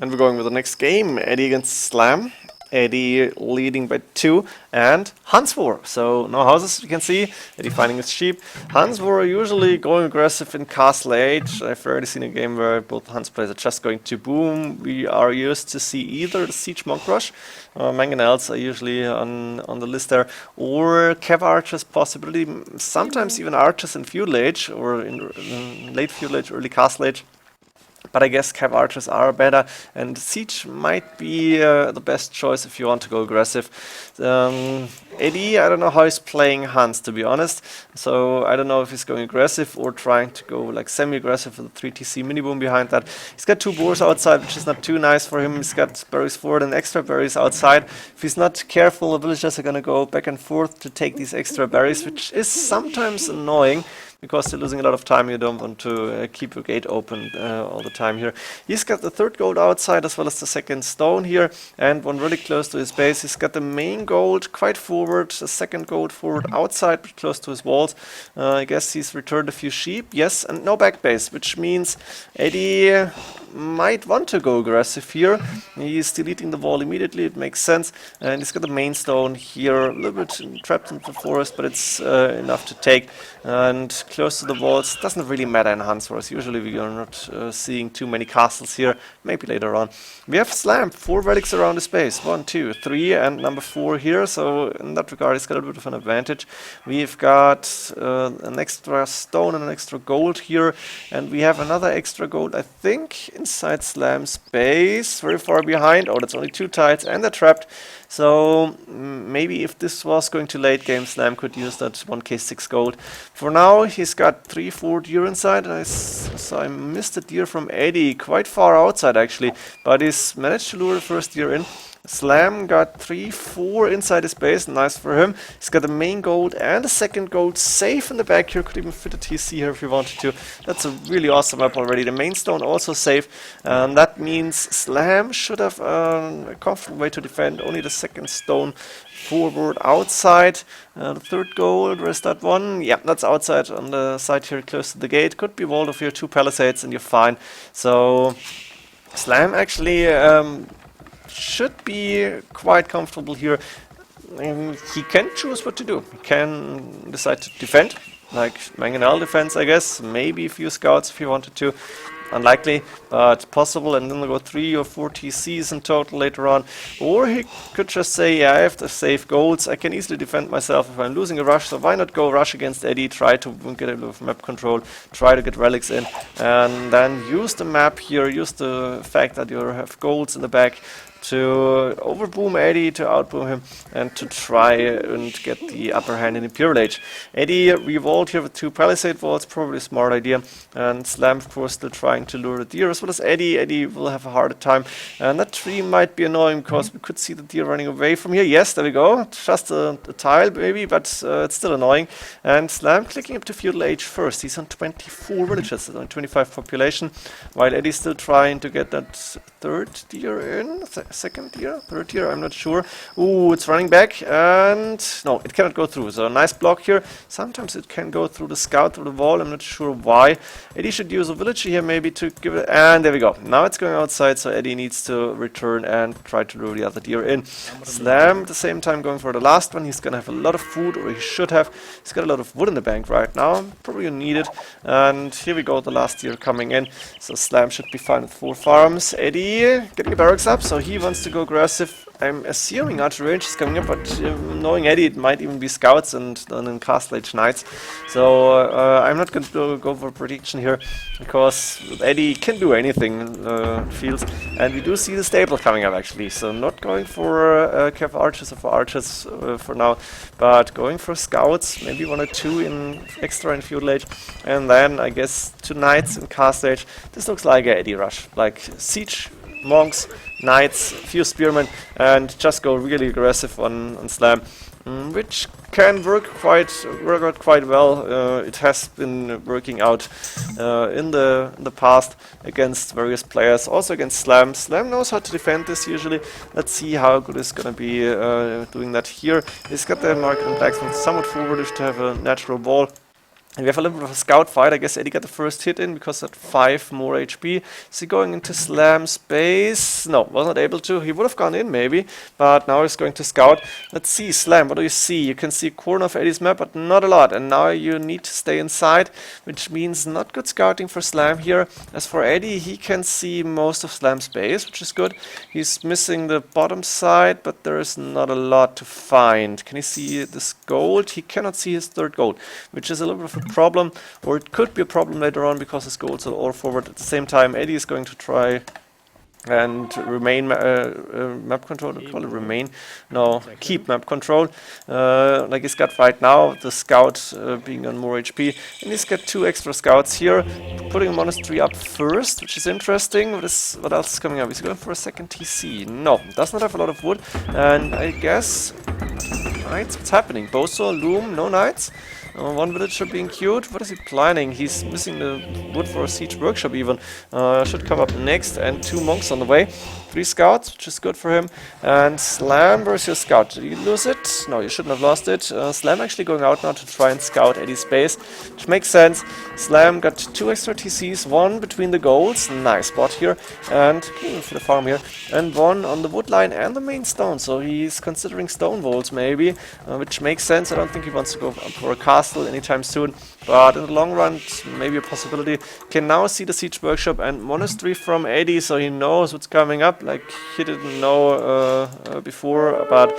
And we're going with the next game, Edie against Slam. Edie leading by 2 and Huns war. So no houses, you can see. Edie finding his sheep. Huns were usually going aggressive in Castle Age. I've already seen a game where both Huns players are just going to boom. We are used to see either the Siege Monk Rush, Mangonels are usually on the list there, or Cav Archers possibility, sometimes even Archers in Feudal Age or in late Feudal Age, early Castle Age. But I guess Cav Archers are better, and Siege might be the best choice if you want to go aggressive. Edie, I don't know how he's playing Huns, to be honest. So I don't know if he's going aggressive or trying to go like semi-aggressive with a 3TC mini-boom behind that. He's got 2 boars outside, which is not too nice for him. He's got berries forward and extra berries outside. If he's not careful, the villagers are going to go back and forth to take these extra berries, which is sometimes annoying, because they're losing a lot of time. You don't want to keep your gate open all the time here. He's got the 3rd gold outside as well as the 2nd stone here, and one really close to his base. He's got the main gold quite forward, the 2nd gold forward outside but close to his walls. I guess he's returned a few sheep, yes, and no back base, which means Edie might want to go aggressive here. He's deleting the wall immediately, it makes sense, and he's got the main stone here, a little bit trapped in the forest, but it's enough to take, and close to the walls. Doesn't really matter in Huns Wars. Usually we are not seeing too many castles here, maybe later on. We have Slam, 4 relics around his base, 1, 2, 3, and number 4 here, so in that regard he's got a little bit of an advantage. We've got an extra stone and an extra gold here, and we have another extra gold, I think, inside Slam's base, very far behind. Oh, that's only 2 tides, and they're trapped. So maybe if this was going to late game, Slam could use that 1k6 gold. For now, he's got 3-4 deer inside, and I missed a deer from Edie, quite far outside actually, but he's managed to lure the first deer in. Slam got 3-4 inside his base, nice for him. He's got the main gold and the 2nd gold safe in the back here, could even fit a TC here if he wanted to. That's a really awesome map already. The main stone also safe, and that means Slam should have a comfortable way to defend. Only the 2nd stone forward outside. The 3rd gold, where's that one? Yeah, that's outside on the side here close to the gate. Could be walled off here, 2 palisades and you're fine. So Slam actually should be quite comfortable here. He can choose what to do. He can decide to defend, like Mangonel defense, I guess. Maybe a few scouts if he wanted to. Unlikely, but possible, and then they'll go 3 or 4 TCs in total later on. Or he could just say, yeah, I have the safe golds, I can easily defend myself if I'm losing a rush, so why not go rush against Edie, try to get a little of map control, try to get relics in, and then use the map here, use the fact that you have golds in the back to overboom Edie, to outboom him, and to try and get the upper hand in Imperial Age. Edie revolved here with 2 palisade walls, probably a smart idea, and Slam of course still trying to lure the deer as well as Edie. Edie will have a harder time, and that tree might be annoying because we could see the deer running away from here. Yes, there we go, just a tile maybe, but it's still annoying. And Slam clicking up to Feudal Age first. He's on 24 villages, on 25 population, while Eddie's still trying to get that 3rd deer in. 2nd deer? 3rd deer? I'm not sure. Ooh, it's running back, and no, it cannot go through. So a nice block here. Sometimes it can go through the scout, through the wall. I'm not sure why. Eddie should use a village here maybe to give it, and there we go. Now it's going outside, so Eddie needs to return and try to lure the other deer in. Slam at the same time going for the last one. He's gonna have a lot of food, or he should have. He's got a lot of wood in the bank right now. Probably need it. And here we go, the last deer coming in. So Slam should be fine with 4 farms. Eddie getting the barracks up, so he wants to go aggressive. I'm assuming archery range is coming up, but knowing Edie, it might even be scouts and then Castle Age Knights. So I'm not going to go for a prediction here, because Edie can do anything in fields. And we do see the stable coming up actually, so not going for Cav Archers or for Archers for now, but going for scouts, maybe 1 or 2 in extra in Feudal Age, and then I guess 2 Knights in Castle Age. This looks like a Edie rush, like Siege, Monks, Knights, few Spearmen, and just go really aggressive on Slam, which can work out quite well. It has been working out in the past against various players, also against Slam. Slam knows how to defend this usually. Let's see how good he's gonna be doing that here. He's got the Market and Blacksmith somewhat forwardish to have a natural wall. And we have a little bit of a scout fight. I guess Edie got the first hit in because at 5 more HP. Is he going into slam space? No, was not able to. He would have gone in maybe, but now he's going to scout. Let's see, slam, what do you see? You can see a corner of Eddie's map, but not a lot. And now you need to stay inside, which means not good scouting for slam here. As for Eddie, he can see most of slam space, which is good. He's missing the bottom side, but there is not a lot to find. Can you see this gold? He cannot see his third gold, which is a little bit of a problem, or it could be a problem later on because his goals are all forward. At the same time, Eddie is going to try and remain map control. Call it remain? No, keep map control. Like he's got right now, the scout being on more HP, and he's got 2 extra scouts here, putting monastery up first, which is interesting. What else is coming up? He's going for a second TC. No, does not have a lot of wood, and I guess knights. What's happening? Boso, loom, no knights. One villager being queued. What is he planning? He's missing the wood for a siege workshop even. Should come up next, and 2 monks on the way. 3 scouts, which is good for him. And Slam, where's your scout? Did you lose it? No, you shouldn't have lost it. Slam actually going out now to try and scout Eddie's base, which makes sense. Slam got 2 extra TCs, 1 between the goals, nice spot here, and for the farm here, and 1 on the wood line and the main stone. So he's considering stone walls maybe, which makes sense. I don't think he wants to go for a castle anytime soon, but in the long run, maybe a possibility. Can now see the siege workshop and monastery from Eddie, so he knows what's coming up. Like he didn't know before, but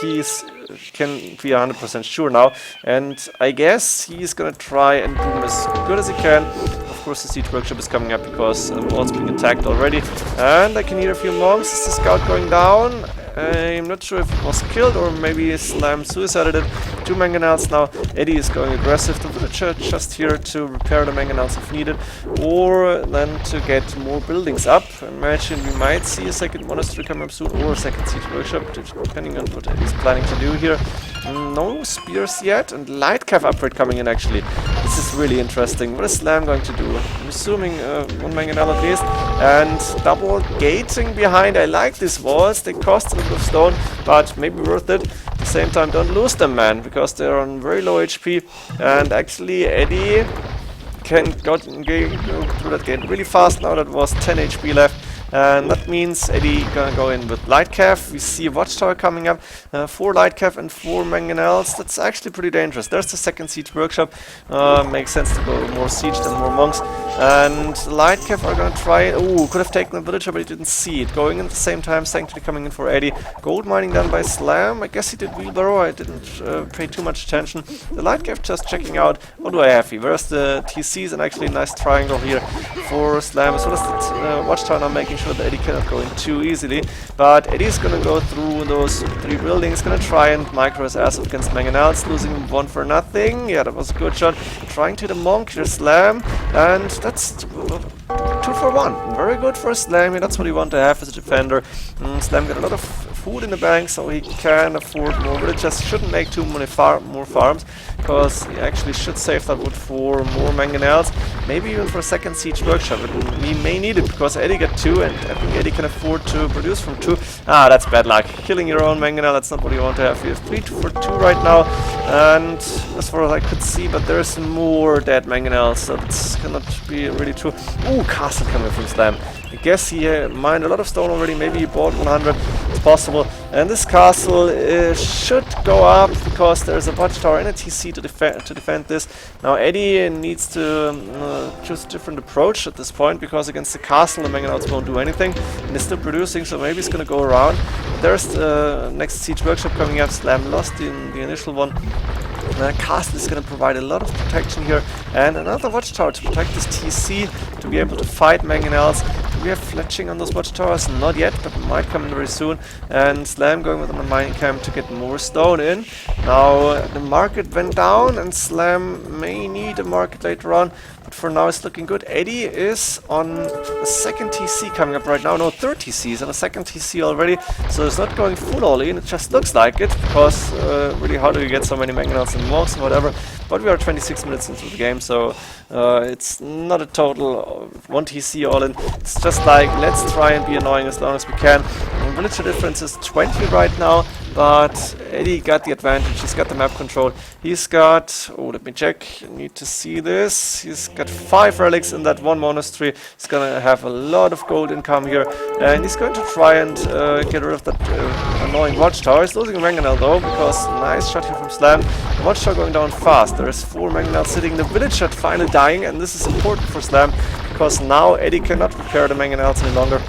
he's can be 100% sure now, and I guess he's gonna try and boom as good as he can. Of course, the siege workshop is coming up because wall's being attacked already, and I can hear a few monks. Is the scout going down? I'm not sure if it was killed or maybe Slam suicided it. 2 mangonels now. Eddie is going aggressive. The villager just here to repair the mangonels if needed, or then to get more buildings up. Imagine we might see a second monastery come up soon, or a second siege workshop, depending on what Eddie's planning to do here. No spears yet, and light cav upgrade coming in actually. This is really interesting. What is Slam going to do? I'm assuming 1 mangonel at least, and double gating behind. I like these walls. They cost a little of stone, but maybe worth it. At the same time, don't lose them, man, because they're on very low HP, and actually Eddie can go through that gate really fast now. That was 10 HP left, and that means Eddie gonna go in with light cav. We see a watchtower coming up, 4 light cav and 4 mangonels. That's actually pretty dangerous. There's the second siege workshop. Makes sense to go more siege than more monks. And light cav are gonna try. Ooh, could have taken the villager, but he didn't see it. Going in at the same time, sanctuary coming in for Eddie. Gold mining done by Slam. I guess he did wheelbarrow. I didn't pay too much attention. The light cav just checking out. What do I have here? Where's the TCs? And actually a nice triangle here for Slam, as well as the watchtower now, making sure that Eddie cannot go in too easily. But Eddie's gonna go through those 3 buildings, gonna try and micro his ass against mangonels, losing 1 for nothing. Yeah, that was a good shot. Trying to the monk here, Slam, and that's 2 for 1. Very good for Slam. That's what you want to have as a defender. Slam got a lot of food in the bank, so he can afford more villagers. Shouldn't make too many more farms, because he actually should save that wood for more mangonels, maybe even for a second siege workshop. He may need it because Eddie got 2, and I think Eddie can afford to produce from 2. Ah, that's bad luck. Killing your own mangonel, that's not what you want to have. We have 3 for 2 right now, and as far as I could see, but there's more dead mangonels, so this cannot be really true. Ooh, castle coming from Slam. I guess he mined a lot of stone already. Maybe he bought 100. It's possible. And this castle should go up because there's a watchtower and a TC to defend this. Now Eddie needs to choose a different approach at this point, because against the castle the mangonels won't do anything, and they're still producing. So maybe he's gonna go around. There's the next siege workshop coming up. Slam lost in the initial one. Castle is going to provide a lot of protection here, and another watchtower to protect this TC, to be able to fight mangonels. Do we have fletching on those watchtowers? Not yet, but it might come in very soon. And Slam going with a mining camp to get more stone in. Now the market went down, and Slam may need a market later on, but for now it's looking good. Eddie is on a second TC coming up right now. No, 3rd TC is on a second TC already, so it's not going full all in. It just looks like it, because really, how do you get so many mangonels and monks and whatever? But we are 26 minutes into the game, so it's not a total 1 TC all in. It's just like, let's try and be annoying as long as we can. villager difference is 20 right now, but Edie got the advantage. He's got the map control. He's got, oh, let me check, you need to see this. He's got 5 relics in that one monastery. He's gonna have a lot of gold income here, and he's going to try and get rid of that annoying watchtower. He's losing a mangonel though, because nice shot here from Slam. The watchtower going down fast. There's 4 mangonels sitting. The villager finally dying, and this is important for Slam, because now Edie cannot repair the mangonels any longer.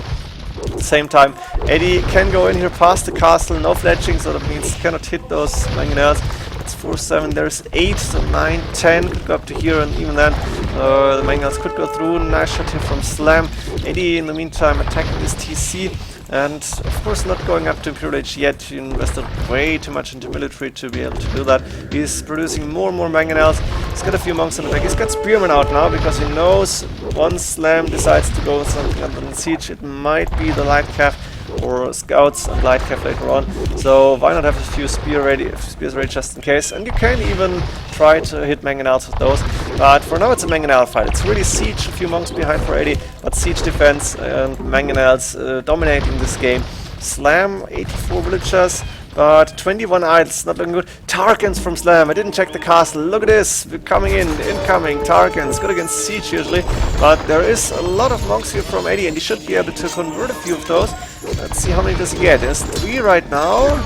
At the same time, Edie can go in here past the castle, no fletching, so that means he cannot hit those mangonels. It's 4-7, there's 8, so 9, 10 could go up to here, and even then the mangonels could go through. Nice shot here from Slam. Edie in the meantime attacking this TC, and of course not going up to Imperial Age yet. He invested way too much into military to be able to do that. He's producing more and more mangonels. He's got a few monks in the back. He's got spearmen out now because he knows once Slam decides to go with something under the siege, it might be the light cav or scouts and light cav later on. So why not have a few spears ready just in case? And you can even try to hit mangonels with those. But for now it's a mangonel fight. It's really siege, a few monks behind for Edie, but siege defense and mangonels dominating this game. Slam, 84 villagers, but 21 idols, not looking good. Tarkans from Slam, I didn't check the castle. Look at this, we're coming in, incoming, Tarkans, good against siege usually. But there is a lot of monks here from Edie, and he should be able to convert a few of those. Let's see how many does he get. There's 3 right now,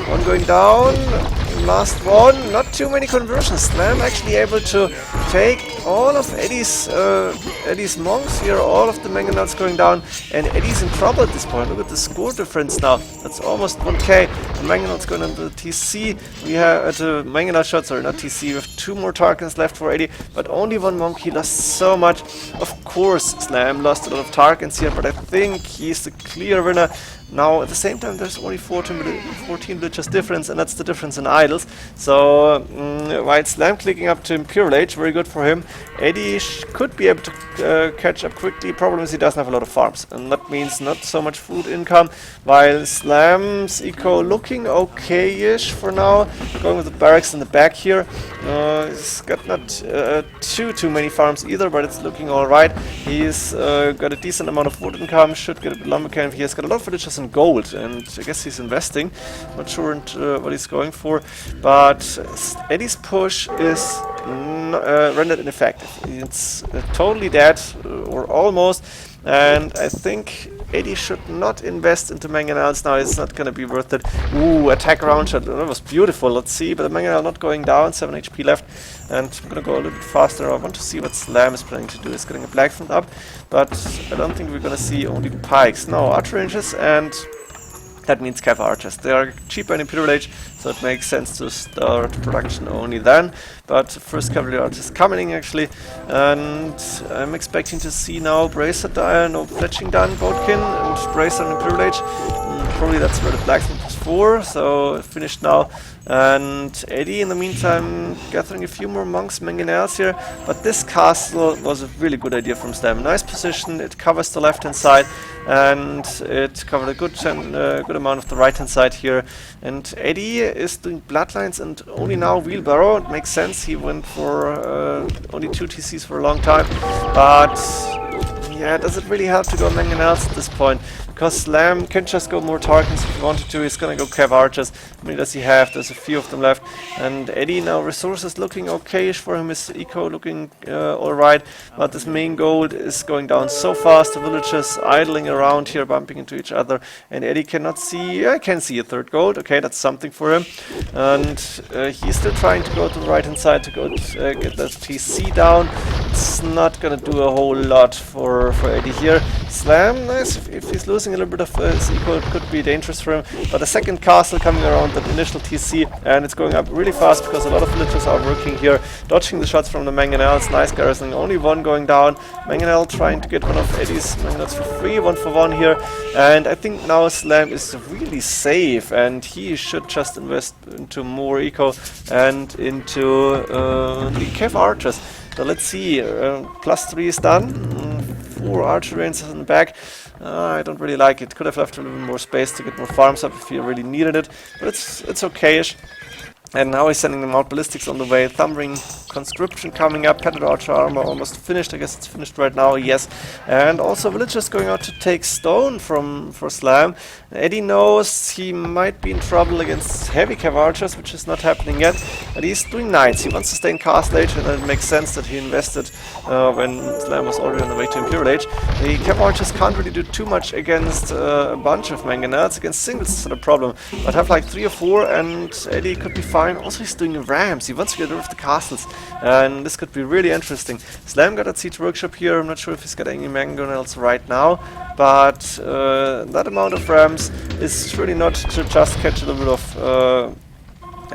1 going down, last one, not too many conversions. Slam actually able to take all of Eddie's monks here, all of the mangonels going down, and Eddie's in trouble at this point. Look at the score difference now, that's almost 1k. The mangonels going into the TC, we have the mangonel shots, sorry, not TC, we have 2 more Tarkans left for Eddie, but only 1 monk. He lost so much. Of course Slam lost a lot of Tarkans here, but I think he's the clear winner. Now, at the same time, there's only 14 villagers difference, and that's the difference in idols. So, while Slam clicking up to Imperial Age, very good for him. Edie could be able to catch up quickly. Problem is he doesn't have a lot of farms, and that means not so much food income. While Slam's eco looking okay-ish for now, going with the barracks in the back here. He's got not too many farms either, but it's looking alright. He's got a decent amount of wood income, should get a bit lumber camp. He has got a lot of villagers in gold, and I guess he's investing. Not sure what he's going for, but Eddie's push is rendered ineffective. It's totally dead, or almost, and I think Edie should not invest into mangonels now. It's not gonna be worth it. Ooh, attack round shot, that was beautiful. Let's see, but the mangonel not going down, 7 HP left, and I'm gonna go a little bit faster. I want to see what Slam is planning to do. He's getting a blacksmith up, but I don't think we're gonna see only pikes. No, archer ranges, and that means cav archers. They are cheaper in Imperial Age, so it makes sense to start production only then. But first cavalry archers coming actually, and I'm expecting to see now Bracer die, no fletching done, Boatkin, and Bracer in Imperial Age. Probably that's where the blacksmith is for, so finished now. And Edie in the meantime gathering a few more monks, mangonels here, but this castle was a really good idea from Slam. Nice position, it covers the left hand side, and it covered a good amount of the right hand side here. And Edie is doing bloodlines and only now wheelbarrow. It makes sense, he went for only 2 TCs for a long time, but yeah, does it really help to go mangonels at this point? Because Slam can just go more Tarkans if he wanted to. He's gonna go cav archers. How many does he have? There's a few of them left. And Edie now, resources looking okay-ish for him. His eco looking alright. But this main gold is going down so fast. The villagers idling around here, bumping into each other. And Edie cannot see. I can see a 3rd gold. Okay, that's something for him. And he's still trying to go to the right hand side to go get that TC down. It's not gonna do a whole lot for Edie here. Slam, nice. If he's losing a little bit of his eco, it could be dangerous for him. But the second castle coming around that initial TC, and it's going up really fast because a lot of villagers are working here, dodging the shots from the mangonels. Nice garrison, only 1 going down. Mangonel trying to get one of Eddie's mangonels for free, 1 for 1 here. And I think now Slam is really safe, and he should just invest into more eco and into the cav archers. So let's see, +3 is done. 4 archer ranges in the back. I don't really like it. Could have left a little bit more space to get more farms up if you really needed it, but it's okay-ish. And now he's sending them out ballistics on the way. Thumbring conscription coming up. Padded archer armor almost finished. I guess it's finished right now. Yes. And also villagers going out to take stone for Slam. Edie knows he might be in trouble against heavy cav archers, which is not happening yet. But he's doing knights. He wants to stay in Castle Age, and it makes sense that he invested when Slam was already on the way to Imperial Age. The cav archers can't really do too much against a bunch of mangonels. Against singles is not a problem. But have like 3 or 4, and Edie could be fine. Also, he's doing rams. He wants to get rid of the castles, and this could be really interesting. Slam got a siege workshop here. I'm not sure if he's got any mangonels right now, but that amount of rams is really not to just catch a little bit of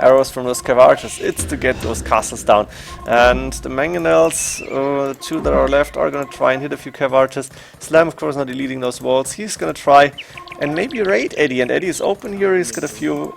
arrows from those cav archers. It's to get those castles down. And the mangonels, 2 that are left, are going to try and hit a few cav archers. Slam, of course, not deleting those walls. He's going to try and maybe raid Edie, and Eddie is open here. He's got a few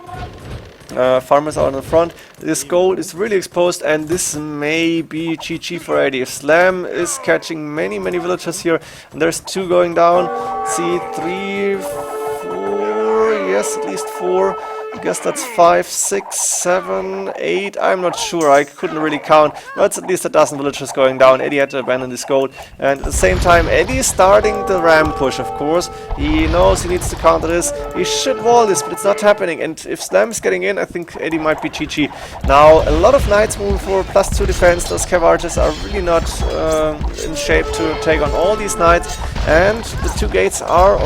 farmers out in the front. This gold is really exposed, and this may be GG for Edie. If Slam is catching many villagers here, and there's 2 going down. See, 3, 4, yes, at least 4. I guess that's 5, 6, 7, 8. I'm not sure. I couldn't really count. But it's at least a dozen villagers going down. Edie had to abandon this gold. And at the same time, Eddie is starting the ram push, of course. He knows he needs to counter this. He should wall this, but it's not happening. And if Slam is getting in, I think Eddie might be GG. Now, a lot of knights moving forward, +2 defense. Those cav archers are really not in shape to take on all these knights. And the 2 gates are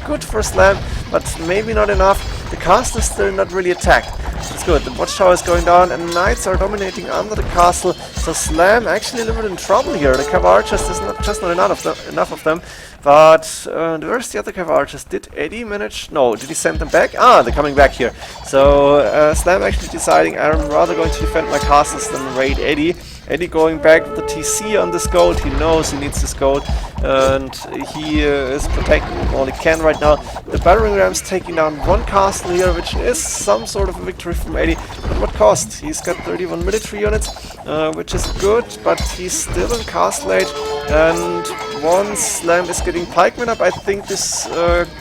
good for Slam, but maybe not enough. The castle is still not really attacked. It's good. The watchtower is going down, and knights are dominating under the castle. So Slam actually a little bit in trouble here. The cav archers, there's not enough of them. But where's the other cav archers? Did Edie manage? No, did he send them back? Ah, they're coming back here. So Slam actually deciding, I'm rather going to defend my castles than raid Edie. Edie going back with the TC on this gold. He knows he needs this gold, and he is protecting all he can right now. The battering rams taking down 1 castle here, which is some sort of a victory from Edie. But what cost? He's got 31 military units, which is good, but he's still in Castle Age. And once Slam is getting pikemen up, I think this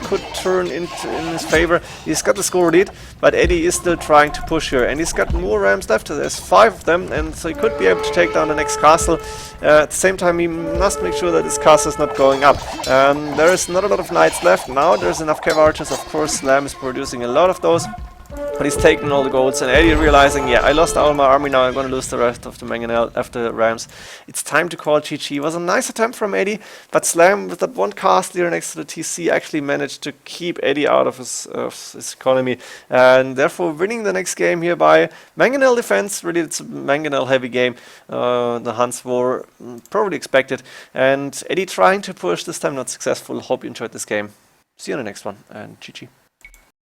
could turn in his favor. He's got the score lead, but Edie is still trying to push here, and he's got more rams left. There's 5 of them, and so he could be able to take down the next castle. At the same time, he must make sure that his castle is not going up. There is not a lot of knights left. Now there's enough cav archers. Of course, Slam is producing a lot of those. But he's taking all the golds, and Edie realizing, yeah, I lost all my army, now I'm going to lose the rest of the mangonel after rams. It's time to call GG. It was a nice attempt from Edie, but Slam, with that 1 castle here next to the TC, actually managed to keep Edie out of his economy, and therefore winning the next game here by mangonel defense. Really, it's a mangonel heavy game. The Huns were probably expected, and Edie trying to push, this time not successful. Hope you enjoyed this game. See you in the next one, and GG.